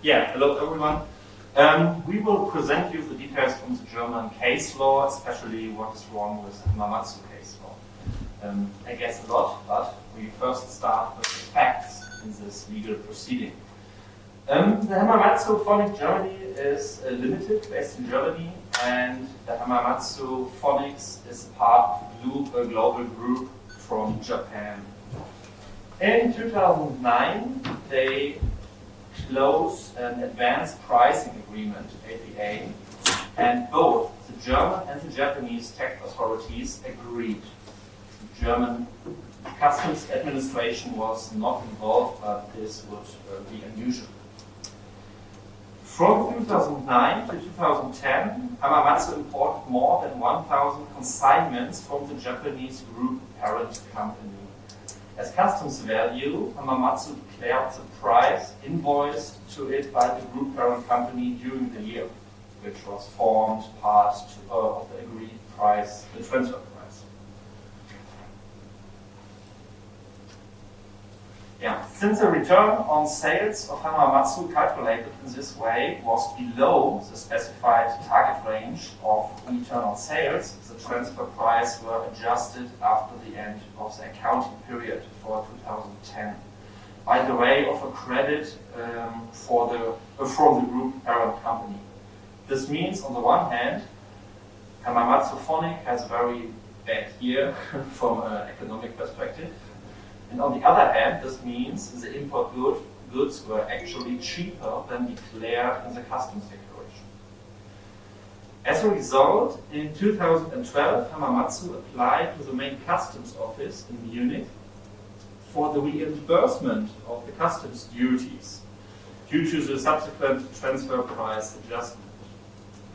Yeah, hello everyone. We will present you the details from the German case law, especially what is wrong with the Hamamatsu case law. I guess a lot, but we first start with the facts in this legal proceeding. The Hamamatsu Phonics Germany is limited, based in Germany, and the Hamamatsu Phonics is part of a global group from Japan. In 2009, they closed an advanced pricing agreement, APA, and both the German and the Japanese tax authorities agreed. The German Customs Administration was not involved, but this would be unusual. From 2009 to 2010, Hamamatsu imported more than 1,000 consignments from the Japanese group parent company. As customs value, Hamamatsu declared the price invoiced to it by the group parent company during the year, which was formed part of the agreed price, the transfer price. Yeah, since the return on sales of Hamamatsu calculated in this way was below the specified target range of return on sales, the transfer price were adjusted after the end of the accounting period for 2010 by the way of a credit from the group parent company. This means, on the one hand, Hamamatsu Phonics has a very bad year from an economic perspective. And on the other hand, this means the import goods were actually cheaper than declared in the customs declaration. As a result, in 2012, Hamamatsu applied to the main customs office in Munich for the reimbursement of the customs duties due to the subsequent transfer price adjustment.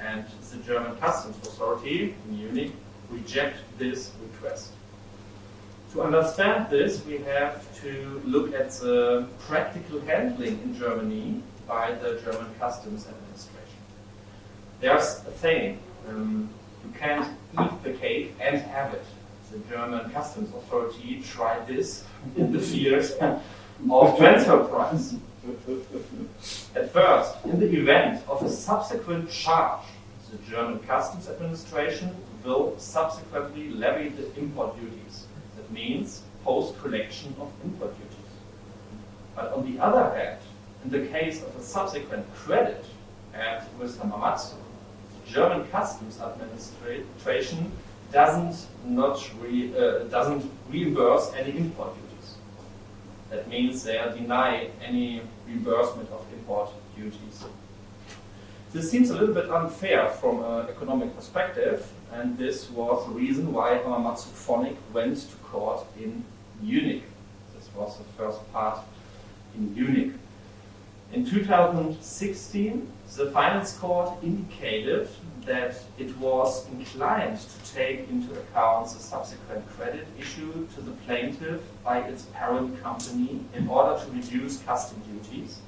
And the German customs authority in Munich rejected this request. To understand this, we have to look at the practical handling in Germany by the German Customs Administration. There's a saying, you can't eat the cake and have it. The German Customs Authority tried this in the field of transfer price. At first, in the event of a subsequent charge, the German Customs Administration will subsequently levy the import duties. Means post-collection of import duties. But on the other hand, in the case of a subsequent credit, as with Hamamatsu, the German Customs Administration doesn't reimburse any import duties. That means they deny any reimbursement of import duties. This seems a little bit unfair from an economic perspective, and this was the reason why Hamamatsu Phonics went to court in Munich. This was the first part in Munich. In 2016, the Finance Court indicated that it was inclined to take into account the subsequent credit issued to the plaintiff by its parent company in order to reduce custom duties,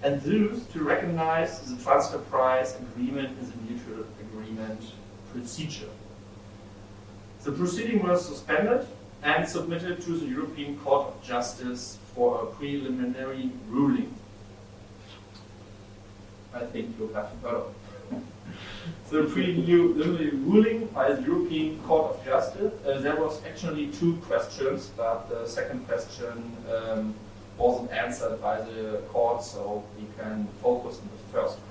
and thus to recognize the transfer price agreement in the mutual agreement procedure. The proceeding was suspended and submitted to the European Court of Justice for a preliminary ruling. I think you have heard of it. The preliminary ruling by the European Court of Justice, there was actually two questions, but the second question wasn't answered by the court, so we can focus on the first question.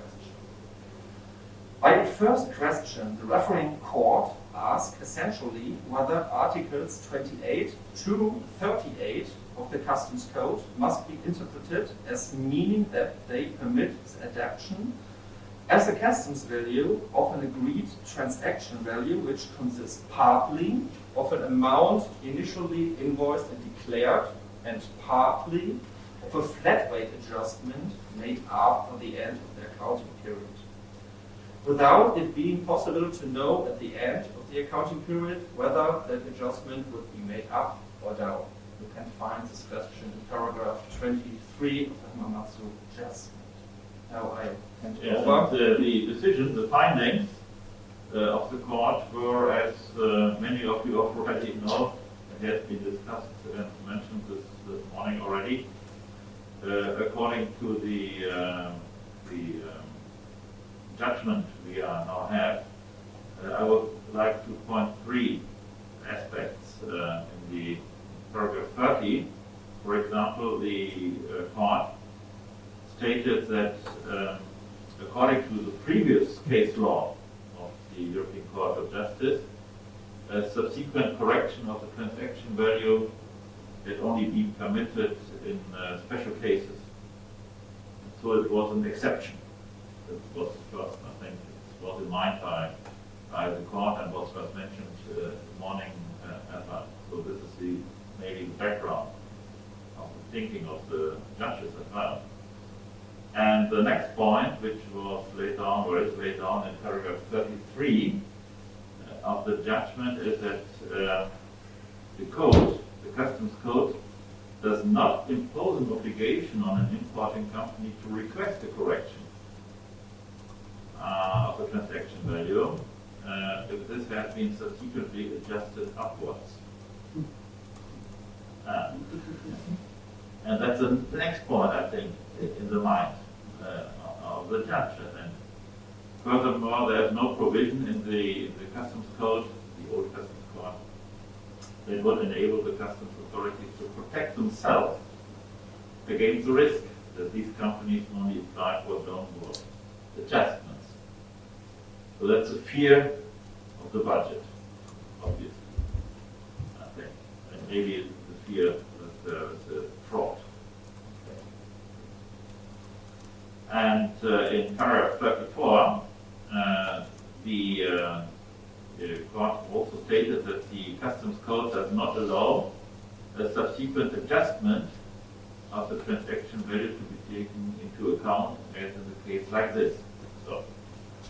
By the first question, the refereeing court asked essentially whether Articles 28 to 38 of the Customs Code must be interpreted as meaning that they permit the adaptation as a customs value of an agreed transaction value which consists partly of an amount initially invoiced and declared and partly of a flat rate adjustment made after the end of the accounting period, without it being possible to know at the end of the accounting period whether that adjustment would be made up or down. You can find this question in paragraph 23 of the Hamamatsu judgment. Now I hand over. The decision, the findings of the court were, as many of you already know, it has been discussed and mentioned this morning already. According to the that according to the previous case law of the European Court of Justice, a subsequent correction of the transaction value had only been permitted in special cases. So it was an exception. That was the first, I think, it was in mind by the court and was first mentioned this morning as well. So this is maybe the background of the thinking of the judges as well. And the next point, which was laid down, or is laid down in paragraph 33 of the judgment, is that the code, the customs code, does not impose an obligation on an importing company to request a correction of the transaction value if this has been subsequently adjusted upwards. And that's the next point, I think, in the mind of the judge. And furthermore, there's no provision in the customs code, the old customs code, that would enable the customs authorities to protect themselves against the risk that these companies only apply for downward adjustments. So that's a fear of the budget, obviously, I think. And maybe it's the fear that there is a fraud. And in paragraph 34, the court also stated that the customs code does not allow a subsequent adjustment of the transaction value to be taken into account as in the case like this. So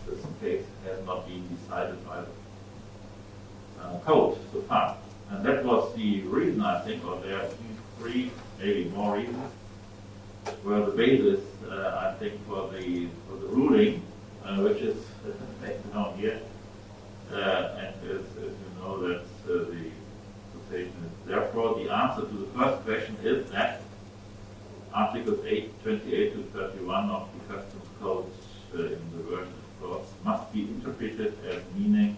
this case has not been decided by the code so far. And that was the reason, I think, or there are three, maybe more reasons, were the basis, I think, for the ruling, which is down here. And as you know, that the quotation is therefore the answer to the first question is that Articles 28 to 31 of the Customs Code in the version of courts must be interpreted as meaning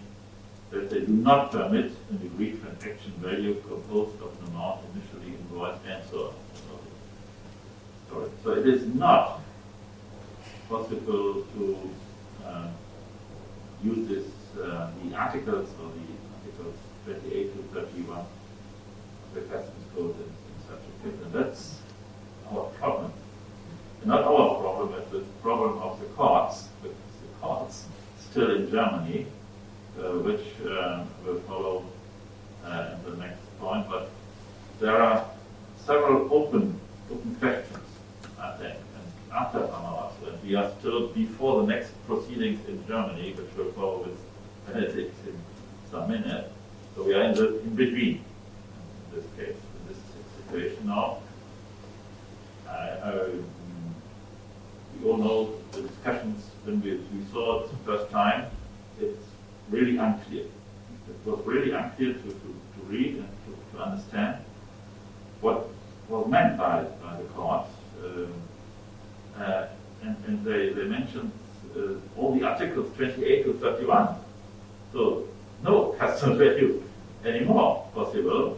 that they do not permit an agreed transaction value composed of an amount initially invoiced and so on. So it is not possible to use this, the articles or the articles 28 to 31 of the Customs Code in such a case. And that's our problem. And not our problem, but the problem of the courts, because the courts still in Germany, which will follow in the next point. But there are several open questions, I think, and after Hamamatsu, and we are still before the next proceedings in Germany, which will follow with Benedikt in some minutes. So we are in between in this case, in this situation now. We all know the discussions when we saw it the first time. It's really unclear. It was really unclear to read and to understand what was meant by the court. And they mentioned all the articles 28 to 31. So no customs value anymore possible.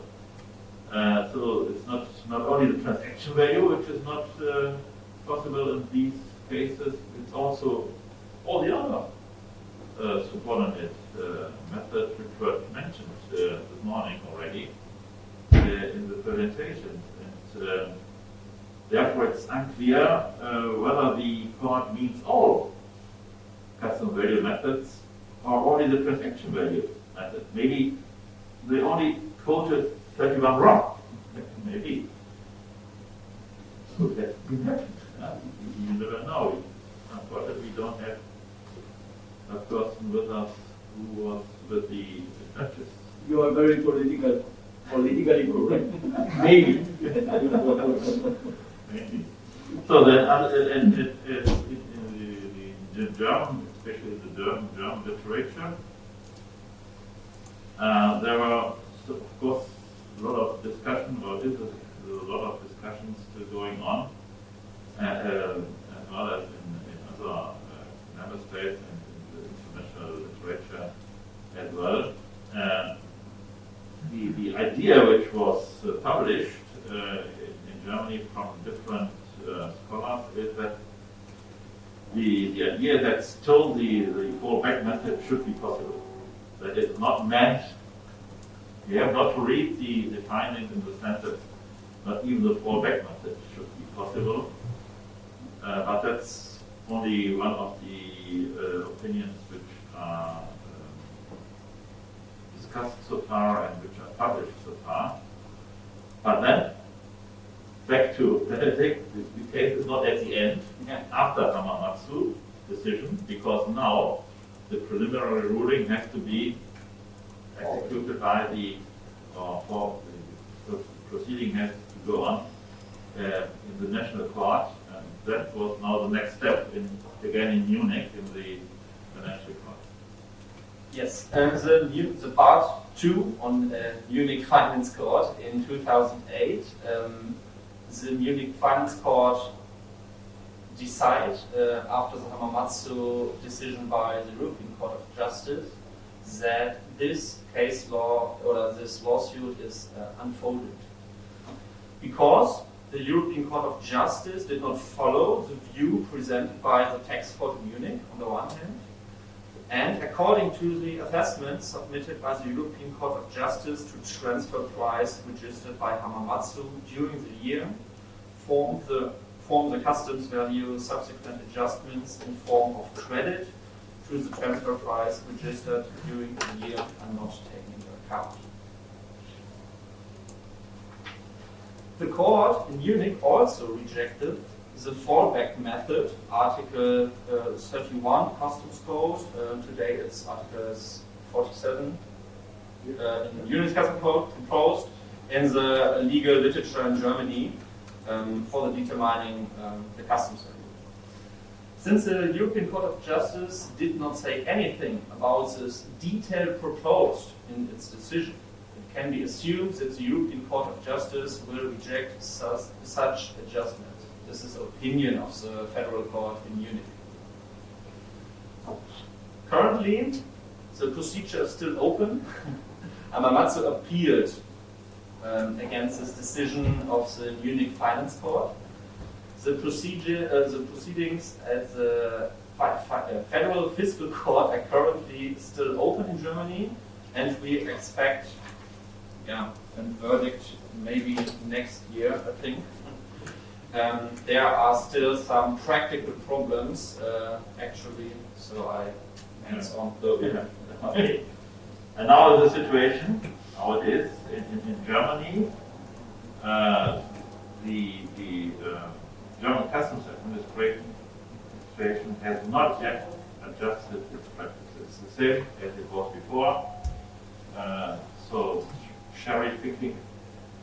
So it's not only the transaction value which is not possible in these cases, it's also all the other subordinate methods which were mentioned this morning already in the presentation. And therefore it's unclear whether the court means all custom value methods or only the transaction value method. Maybe they only quoted 31 wrong. Maybe. So that could happen. You never know. Unfortunately, we don't have a person with us who was with the judges. You are very politically correct. Maybe. Maybe. So then, in the German, especially the German literature, there were, of course, a lot of discussion, or is a lot of discussions still going on, as well as in other member states and in the international literature as well. The idea which was published in Germany from different scholars is that the idea that still the fallback method should be possible. That is not meant, you have not to read the findings in the sense that not even the fallback method should be possible. But that's only one of the opinions which are discussed so far and which are published so far. But then, back to Benedikt, the case is not at the end, after Hamamatsu decision, because now the preliminary ruling has to be executed by the proceeding has to go on in the national court, and that was now the next step again in Munich in the financial court. Yes, the part 2 on Munich Finance Court in 2008, the Munich Finance Court decided after the Hamamatsu decision by the European Court of Justice that this case law or this lawsuit is unfolded because the European Court of Justice did not follow the view presented by the tax court in Munich on the one hand, and according to the assessment submitted by the European Court of Justice to transfer price registered by Hamamatsu during the year, form the customs value subsequent adjustments in form of credit to the transfer price registered during the year are not taken into account. The court in Munich also rejected the fallback method, Article 31 Customs Code, today it's Article 47 in the Munich Customs Code, proposed in the legal literature in Germany for the determining the customs value. Since the European Court of Justice did not say anything about this detail proposed in its decision, it can be assumed that the European Court of Justice will reject such adjustment. This is the opinion of the Federal Court in Munich. Currently, the procedure is still open. Hamamatsu appealed against this decision of the Munich Finance Court. The proceedings at the Federal Fiscal Court are currently still open in Germany, and we expect a verdict maybe next year, I think. There are still some practical problems, actually, so I hands on. Okay. And now the situation, how it is in Germany, the German Customs Administration has not yet adjusted its practices. It's the same as it was before. So cherry picking,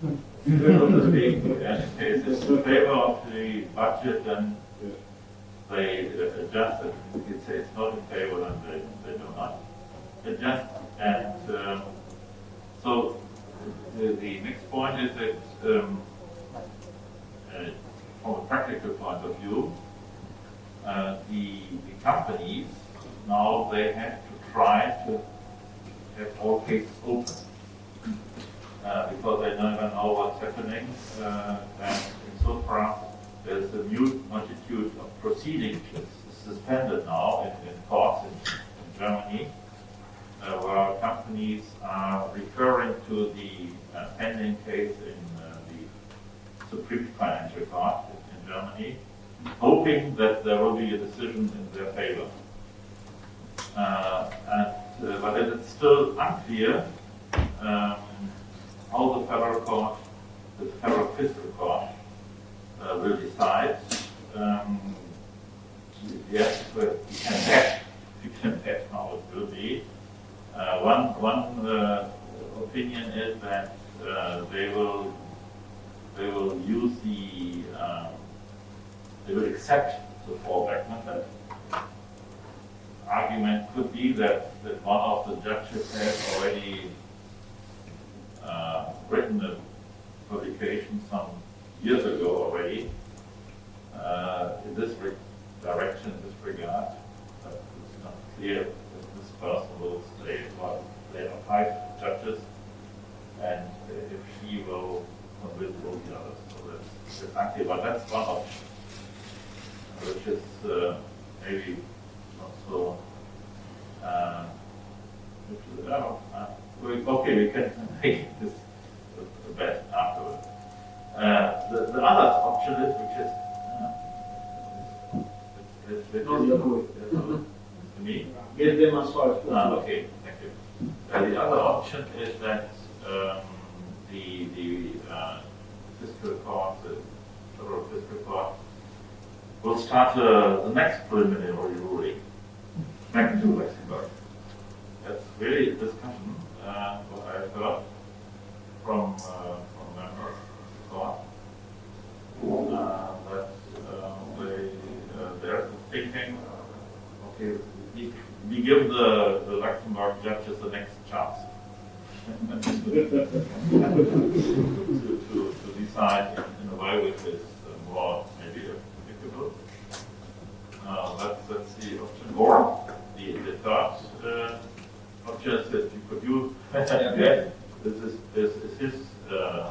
so to speak, and in case it's in favor of the budget, then they adjust it. If it's not in favor, then they do not adjust. And so the next point is that from a practical point of view, the companies now they have to try to have all cases open because they never know what's happening. And so far, there's a new multitude of proceedings suspended now in courts in Germany, where companies are referring to the pending case in the Supreme Financial Court in Germany, hoping that there will be a decision in their favor. But it is still unclear how the Federal Court, the Federal Fiscal Court, will decide. Yes, but we can bet how it will be. One opinion is that they will use they will accept the fallback method. Argument could be that one of the judges has already written a publication some years ago already in this direction, in this regard. But it's not clear if this person will stay for there are 5 judges, and if she will convince all the others. So that's unclear, but that's one option, which is can make this the best afterwards. The other option is, which is No, the other way. to me. Get them as far as possible. Okay, thank you. The other option is that the fiscal court, the federal fiscal court, will start the next preliminary ruling back to Luxembourg. That's really a discussion, what I've heard from members of the court. That they're thinking, okay, we give the Luxembourg judges the next chance to decide in a way which is more maybe predictable. That's the option. Or the third option is that you could use. This is his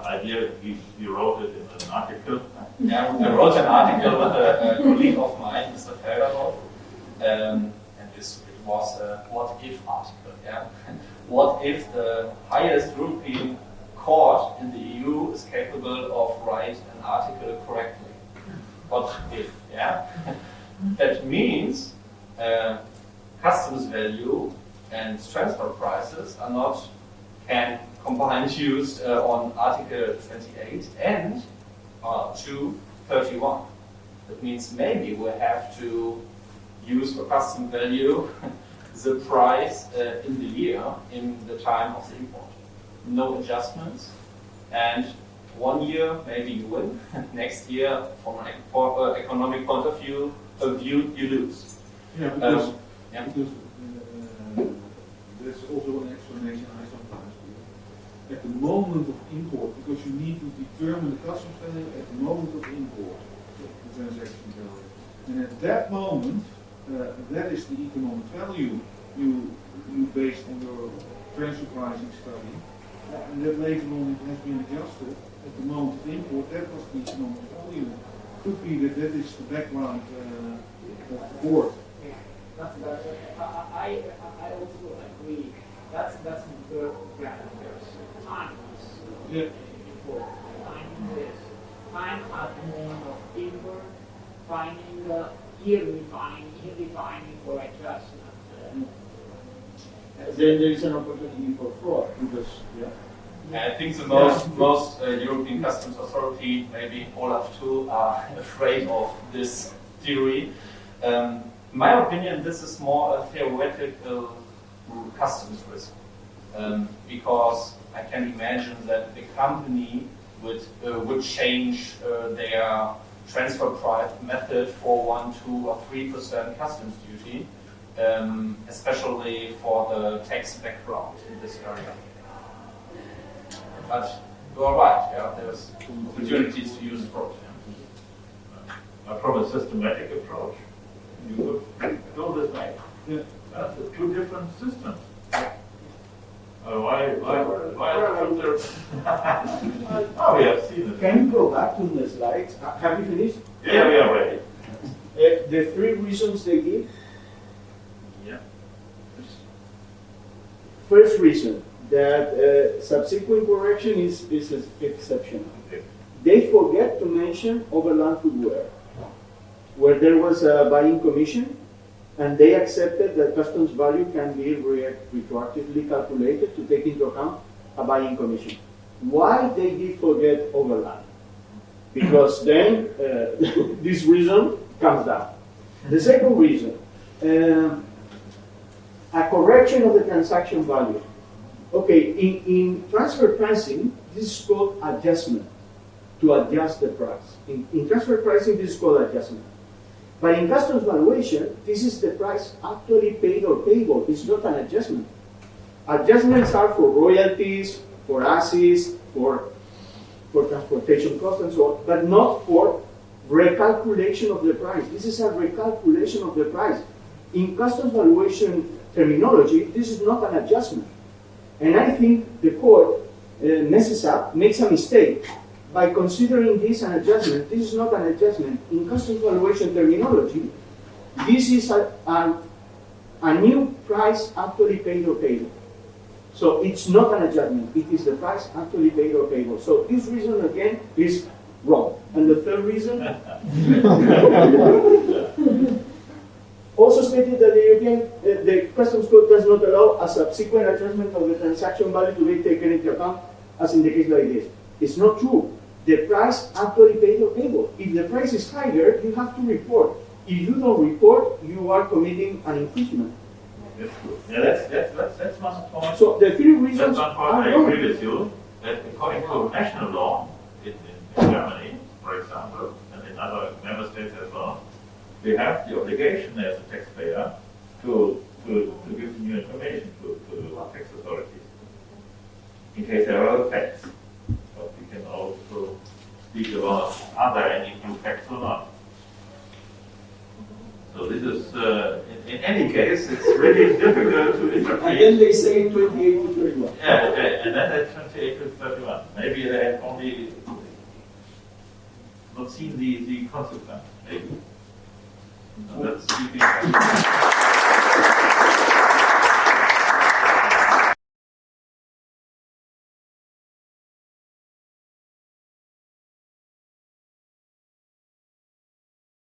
idea. He wrote it in an article. Yeah, I wrote an article with a colleague of mine, Mr. Felderhoff, and it was a what-if article. Yeah? What if the highest European court in the EU is capable of writing an article correctly? What if? Yeah, that means customs value and transfer prices are not combined used on Article 28 and 231. That means maybe we have to use for custom value the price in the year, in the time of the import. No adjustments, and 1 year maybe you win, next year from an economic point of view you lose. Yeah, because, Yeah. because there's also an explanation I sometimes give. At the moment of import, because you need to determine the customs value at the moment of import, the transaction value. And at that moment, that is the economic value you based on your transfer pricing study. And that later on it has been adjusted. At the moment of import, that was the economic value. Could be that that is the background of the board. I also agree. That's the parameters. Time is important. Finding this. Time at the moment of import, finding the yearly finding for adjustment. Then there is an opportunity for fraud because I think the most European customs authority, maybe Olaf too, are afraid of this theory. In my opinion, this is more a theoretical customs risk, because I can imagine that the company would change their transfer price method for 1, 2, or 3% customs duty, especially for the tax background in this area. But you are right, yeah, there's opportunities to use fraud. Yeah. From a systematic approach, you could go this way. Yeah. That's two different systems. Why should there? Oh, we have seen it. Can you go back to the slides? Have you finished? Yeah, we are ready. The three reasons they give. Yeah. First reason, that subsequent correction is exceptional. Okay. They forget to mention overland footwear, where there was a buying commission, and they accepted that customs value can be retroactively calculated to take into account a buying commission. Why they did forget overland? Because then this reason comes down. The second reason, a correction of the transaction value. Okay, in transfer pricing, this is called adjustment, to adjust the price. In transfer pricing, this is called adjustment. But in customs valuation, this is the price actually paid or payable. It's not an adjustment. Adjustments are for royalties, for assets, for transportation costs and so on, but not for recalculation of the price. This is a recalculation of the price. In customs valuation terminology, this is not an adjustment. And I think the court messes up, makes a mistake by considering this an adjustment. This is not an adjustment. In customs valuation terminology, this is a new price actually paid or payable. So it's not an adjustment, it is the price actually paid or payable. So this reason again is wrong. And the third reason, also stated that the customs code does not allow a subsequent adjustment of the transaction value to be taken into account, as in the case like this. It's not true. The price actually paid or payable. If the price is higher, you have to report. If you don't report, you are committing an infringement. That's true. Yeah, that's one point. So the three reasons That's one are point I wrong. agree with you, that according to national law, in Germany, for example, and in other member states as well, we have the obligation as a taxpayer to give new information to the tax authorities, in case there are other facts. But we can also speak about, are there any new facts or not? So this is, in any case, it's really difficult to interpret. And then they say 28 to 31. Yeah, okay, and then that's 28 to 31. Maybe they have only not seen the consequence, maybe. So that's